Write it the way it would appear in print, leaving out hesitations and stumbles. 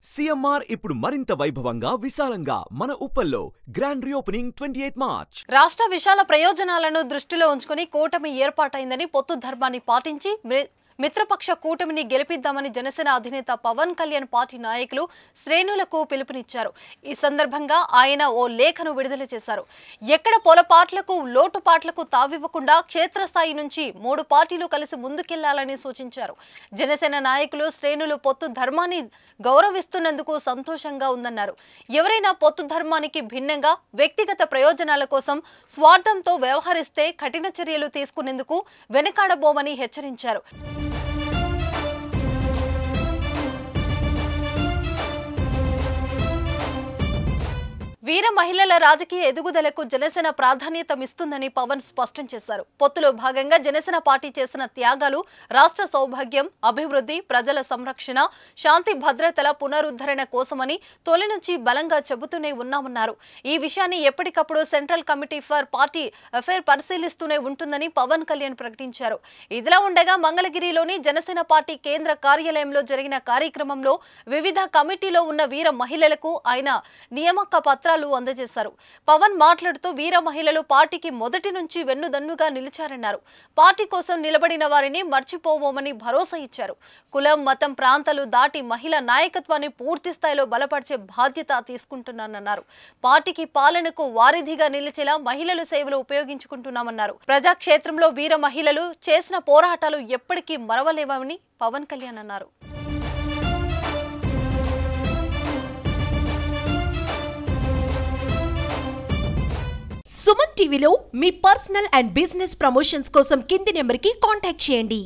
CMR ఇప్పుడు మరింత వైభవంగా విశాలంగా మన ఉప్పల్లో గ్రాండ్ రీఓపెనింగ్ 28 మార్చ్. రాష్ట్ర విశాల ప్రయోజనాలను దృష్టిలో ఉంచుకొని కూటమి ఏర్పాటైందని పొత్తు ధర్మాన్ని పాటించి మిత్రపక్ష కూటమిని గెలిపిద్దామని జనసేన అధినేత పవన్ కళ్యాణ్ పార్టీ నాయకులు శ్రేణులకు పిలుపునిచ్చారు. ఈ సందర్భంగా ఆయన ఓ లేఖను విడుదల చేశారు. ఎక్కడ పొలపాట్లకు లోటుపాట్లకు తావివ్వకుండా క్షేత్రస్థాయి నుంచి 3 పార్టీలు కలిసి ముందుకెళ్లాలని సూచించారు. జనసేన నాయకులు శ్రేణులు పొత్తు ధర్మాన్ని గౌరవిస్తున్నందుకు సంతోషంగా ఉందన్నారు. ఎవరైనా పొత్తు ధర్మానికి భిన్నంగా వ్యక్తిగత ప్రయోజనాల కోసం స్వార్థంతో వ్యవహరిస్తే కఠిన చర్యలు తీసుకునేందుకు వెనకాడబోమని హెచ్చరించారు. వీర మహిళల రాజకీయ ఎదుగుదలకు జనసేన ప్రాధాన్యతమిస్తుందని పవన్ స్పష్టం చేశారు. పొత్తులో భాగంగా జనసేన పార్టీ చేసిన త్యాగాలు రాష్ట్ర సౌభాగ్యం, అభివృద్ధి, ప్రజల సంరక్షణ, శాంతి భద్రతల పునరుద్ధరణ కోసమని తొలి నుంచి బలంగా చెబుతూనే ఉన్నామన్నారు. ఈ విషయాన్ని ఎప్పటికప్పుడు central committee for party affair పరిశీలిస్తూనే ఉంటుందని పవన్ కళ్యాణ్ ప్రకటించారు. ఇదిలా ఉండగా మంగళగిరిలోని జనసేన పార్టీ కేంద్ర కార్యాలయంలో జరిగిన కార్యక్రమంలో వివిధ కమిటీలో ఉన్న వీర మహిళలకు ఆయన నియామక పత్రాలు అందజేశారు. పవన్ మాట్లాడుతూ వీర మహిళలు పార్టీకి మొదటి నుంచి వెన్నుదన్నుగా నిలిచారన్నారు. పార్టీ కోసం నిలబడిన వారిని మర్చిపోవోమని భరోసా ఇచ్చారు. కులం, మతం, ప్రాంతాలు దాటి మహిళా నాయకత్వాన్ని పూర్తి స్థాయిలో బలపరిచే బాధ్యత తీసుకుంటున్నానన్నారు. పార్టీకి పాలనకు వారిధిగా నిలిచేలా మహిళలు సేవలు ఉపయోగించుకుంటున్నామన్నారు. ప్రజాక్షేత్రంలో వీర మహిళలు చేసిన పోరాటాలు ఎప్పటికీ మరవలేవని పవన్ కళ్యాణ్ అన్నారు. సుమన్ టీవీలో మీ పర్సనల్ అండ్ బిజినెస్ ప్రమోషన్స్ కోసం కింది నెంబర్కి కాంటాక్ట్ చేయండి.